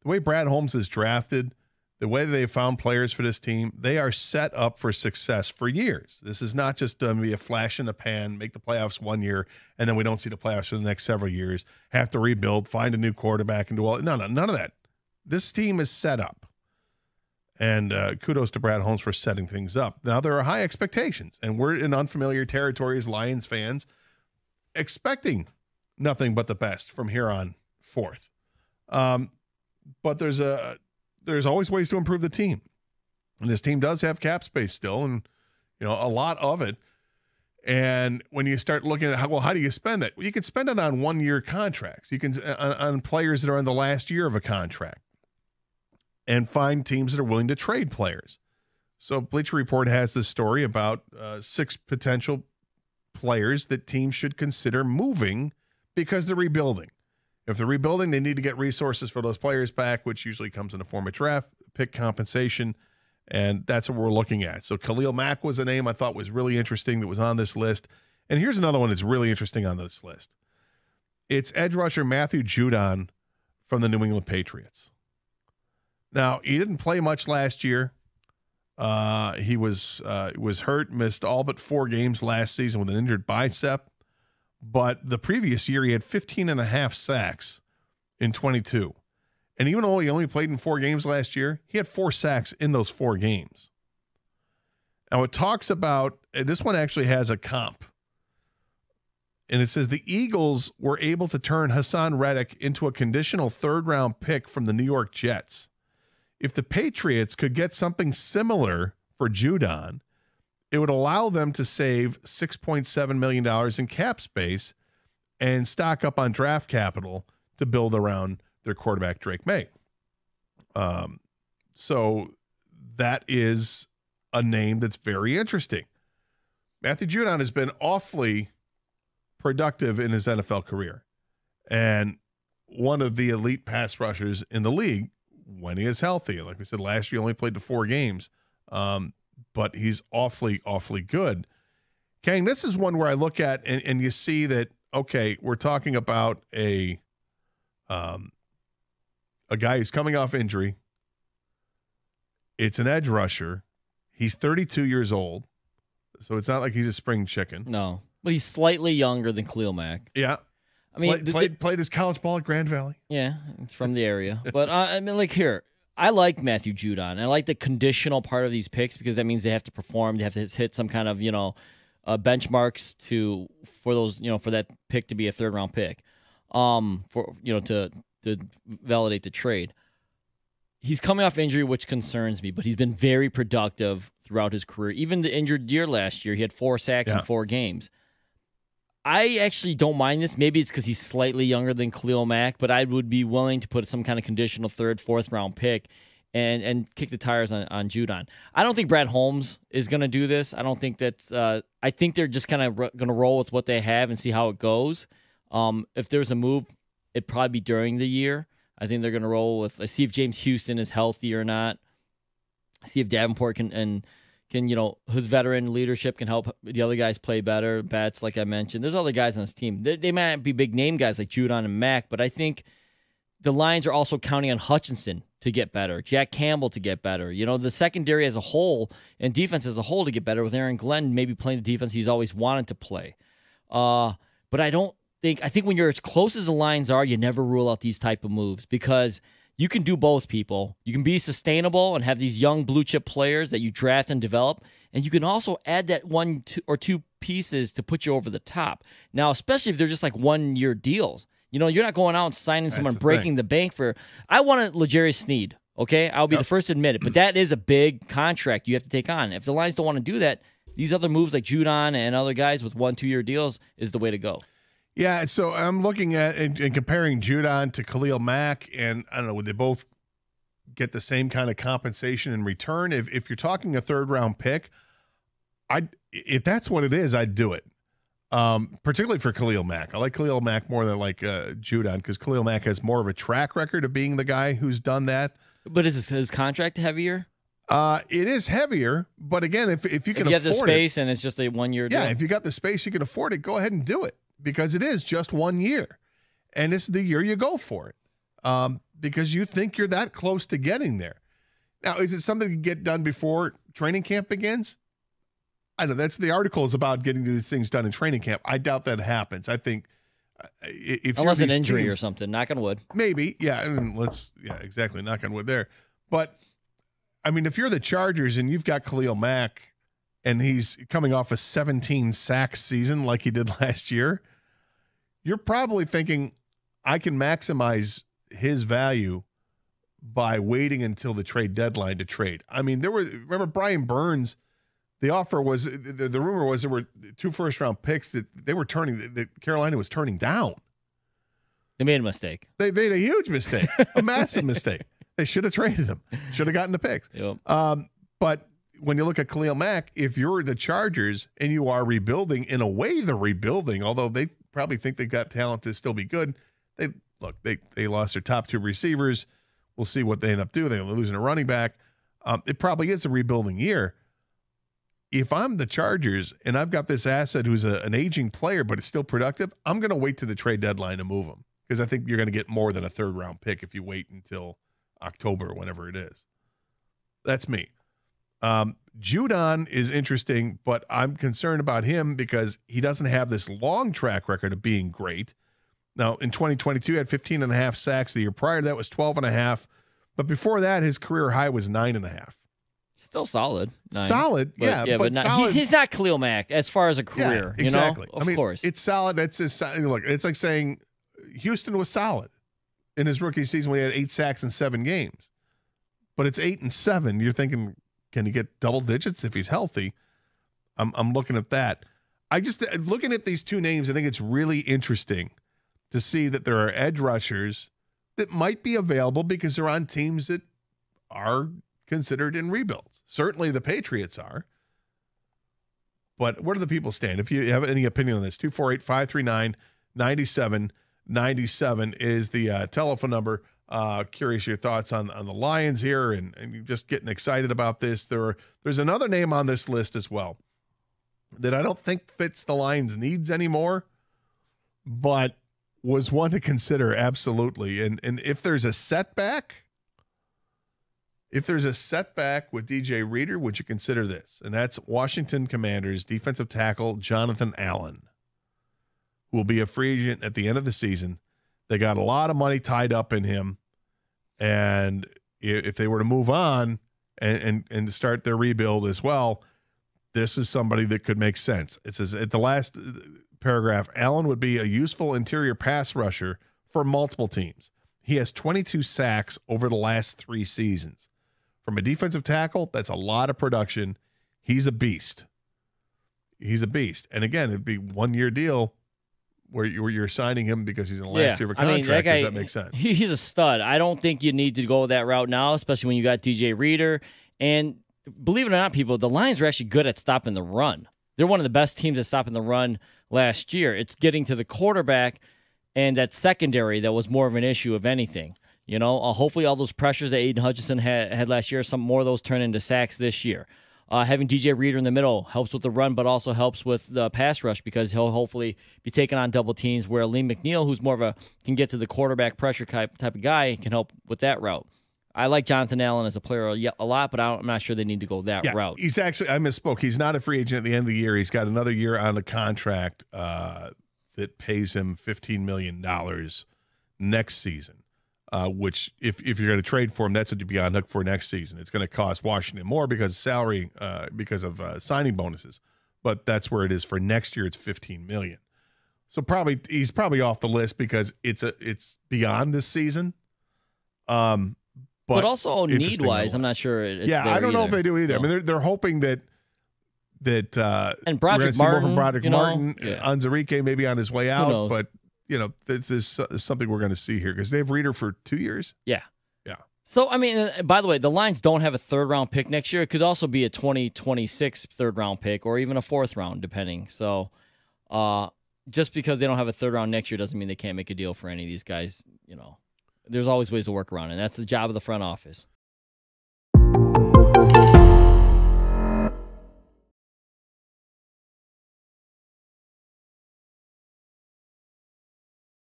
the way Brad Holmes is drafted, the way they found players for this team, they are set up for success for years. This is not just going to be a flash in the pan, make the playoffs 1 year, and then we don't see the playoffs for the next several years, have to rebuild, find a new quarterback, and do all. No, none of that. This team is set up. And kudos to Brad Holmes for setting things up. Now, there are high expectations, and we're in unfamiliar territory as Lions fans, expecting nothing but the best from here on forth. But there's always ways to improve the team. And this team does have cap space still, and a lot of it. And when you start looking at how do you spend it? Well, you can spend it on 1-year contracts. You can on players that are in the last year of a contract, and find teams that are willing to trade players. So Bleacher Report has this story about 6 potential players that teams should consider moving because they're rebuilding. If they're rebuilding, they need to get resources for those players back, which usually comes in the form of draft pick compensation, and that's what we're looking at. So Khalil Mack was a name I thought was really interesting that was on this list. And here's another one that's really interesting on this list. It's edge rusher Matthew Judon from the New England Patriots. Now, he didn't play much last year. He was hurt, missed all but 4 games last season with an injured bicep. But the previous year, he had 15 and a half sacks in 22. And even though he only played in 4 games last year, he had 4 sacks in those 4 games. Now, it talks about, this one actually has a comp. And it says the Eagles were able to turn Hassan Reddick into a conditional 3rd-round pick from the New York Jets. If the Patriots could get something similar for Judon, it would allow them to save $6.7 million in cap space and stock up on draft capital to build around their quarterback, Drake May. So that is a name that's very interesting. Matthew Judon has been awfully productive in his NFL career and one of the elite pass rushers in the league when he is healthy. Like we said, last year he only played the 4 games, but he's awfully, awfully good. Kang, this is one where I look at and you see that, okay, we're talking about a guy who's coming off injury. It's an edge rusher. He's 32 years old, so it's not like he's a spring chicken. No, but he's slightly younger than Khalil Mack. Yeah. I mean, played his college ball at Grand Valley. Yeah, it's from the area. But, here, I like Matthew Judon. I like the conditional part of these picks because that means they have to perform. They have to hit some kind of, benchmarks for those, for that pick to be a 3rd-round pick, to validate the trade. He's coming off injury, which concerns me, but he's been very productive throughout his career. Even the injured year last year, he had 4 sacks in 4 games. I actually don't mind this. Maybe it's because he's slightly younger than Khalil Mack, but I would be willing to put some kind of conditional 3rd, 4th-round pick and kick the tires on Judon. I don't think Brad Holmes is going to do this. I don't think that's I think they're just kind of going to roll with what they have and see how it goes. If there's a move, it'd probably be during the year. I think they're going to roll with, let's see if James Houston is healthy or not. See if Davenport can his veteran leadership can help the other guys play better. Bats, like I mentioned. There's other guys on this team. They might not be big name guys like Judon and Mack, but I think the Lions are also counting on Hutchinson to get better, Jack Campbell to get better. The secondary as a whole and defense as a whole to get better with Aaron Glenn maybe playing the defense he's always wanted to play. But I think when you're as close as the Lions are, you never rule out these type of moves because you can do both, people. You can be sustainable and have these young blue chip players that you draft and develop, and you can also add that 1 or 2 pieces to put you over the top. Now, especially if they're just like 1-year deals. You're not going out and signing someone breaking the bank for. I wanted L'Jarius Sneed. Okay, I'll be the first to admit it, but that is a big contract you have to take on. If the Lions don't want to do that, these other moves like Judon and other guys with 1-2 year deals is the way to go. Yeah, so I'm looking at and comparing Judon to Khalil Mack, and I don't know, would they both get the same kind of compensation in return? If you're talking a 3rd-round pick, if that's what it is, I'd do it. Particularly for Khalil Mack. I like Khalil Mack more than Judon because Khalil Mack has more of a track record of being the guy who's done that. But is his contract heavier? It is heavier, but again, if you can afford it. If you have the space and it's just a 1-year deal. Yeah, if you got the space, you can afford it, go ahead and do it. Because it is just 1 year, and this is the year you go for it. because you think you're that close to getting there. Now, is it something to get done before training camp begins? I know that's the article is about getting these things done in training camp. I doubt that happens. I think if unless an injury teams, or something, knock on wood. maybe, yeah. And exactly, knock on wood there. But I mean, if you're the Chargers and you've got Khalil Mack and he's coming off a 17 sack season like he did last year, you're probably thinking, I can maximize his value by waiting until the trade deadline to trade. I mean, remember Brian Burns. The offer was the rumor was there were 2 first-round picks that that Carolina was turning down. They made a mistake. They made a huge mistake, a massive mistake. They should have traded him. Should have gotten the picks. Yep. But when you look at Khalil Mack, if you're the Chargers and you are rebuilding, in a way they're rebuilding, although they probably think they got talent to still be good. They lost their top 2 receivers. We'll see what they end up doing. They're losing a running back. It probably is a rebuilding year. If I'm the Chargers and I've got this asset who's an aging player, but it's still productive, I'm going to wait to the trade deadline to move him because I think you're going to get more than a 3rd-round pick if you wait until October or whenever it is. That's me. Judon is interesting, but I'm concerned about him because he doesn't have this long track record of being great. Now, in 2022, he had 15.5 sacks. The year prior to that was 12.5. But before that, his career high was 9.5. Still solid. 9. Solid, but, yeah. But not, solid. He's not Khalil Mack as far as a career. Yeah, exactly. Of course. It's solid. Look, it's like saying Houston was solid in his rookie season when he had 8 sacks in 7 games. But it's 8 and 7. You're thinking, can he get double digits if he's healthy? I'm looking at that. Looking at these 2 names, I think it's really interesting to see that there are edge rushers that might be available because they're on teams that are considered in rebuilds. Certainly the Patriots are. But where do the people stand? If you have any opinion on this, 248-539-9797 is the telephone number. Curious your thoughts on the Lions here and you're just getting excited about this. There's another name on this list as well that I don't think fits the Lions' needs anymore, but was one to consider, absolutely. And if there's a setback with DJ Reader, would you consider this? And that's Washington Commanders defensive tackle Jonathan Allen, who will be a free agent at the end of the season. They got a lot of money tied up in him, and if they were to move on and start their rebuild as well, this is somebody that could make sense. It says at the last paragraph, Allen would be a useful interior pass rusher for multiple teams. He has 22 sacks over the last 3 seasons. From a defensive tackle, that's a lot of production. He's a beast. And again, it'd be 1-year deal where you're signing him because he's in the last year of a contract. That guy, does that make sense? He's a stud. I don't think you need to go that route now, especially when you got DJ Reader. And believe it or not, people, the Lions are actually good at stopping the run. They're one of the best teams at stopping the run last year. It's getting to the quarterback and that secondary that was more of an issue of anything. Hopefully all those pressures that Aiden Hutchinson had last year, some more of those turn into sacks this year. Having DJ Reader in the middle helps with the run, but also helps with the pass rush because he'll hopefully be taking on double teams where Lee McNeil, who's more of can get to the quarterback pressure type of guy, can help with that route. I like Jonathan Allen as a player a lot, but I'm not sure they need to go that route. He's actually, I misspoke. He's not a free agent at the end of the year. He's got another year on the contract that pays him $15 million next season, which if you're going to trade for him, that's what you'd be on hook for next season. It's going to cost Washington more because of salary, because of signing bonuses. But that's where it is for next year. It's $15 million. So he's probably off the list because it's beyond this season. But also need-wise, I'm not sure it's there I don't know if they do either. So. I mean, they're hoping that and Broderick Martin, Martin, Onwuzurike maybe on his way out, but this is something we're going to see here because they have Reader for 2 years. Yeah. So I mean, by the way, the Lions don't have a 3rd-round pick next year. It could also be a 2026 3rd-round pick or even a 4th round, depending. So, just because they don't have a 3rd round next year doesn't mean they can't make a deal for any of these guys. There's always ways to work around, and that's the job of the front office.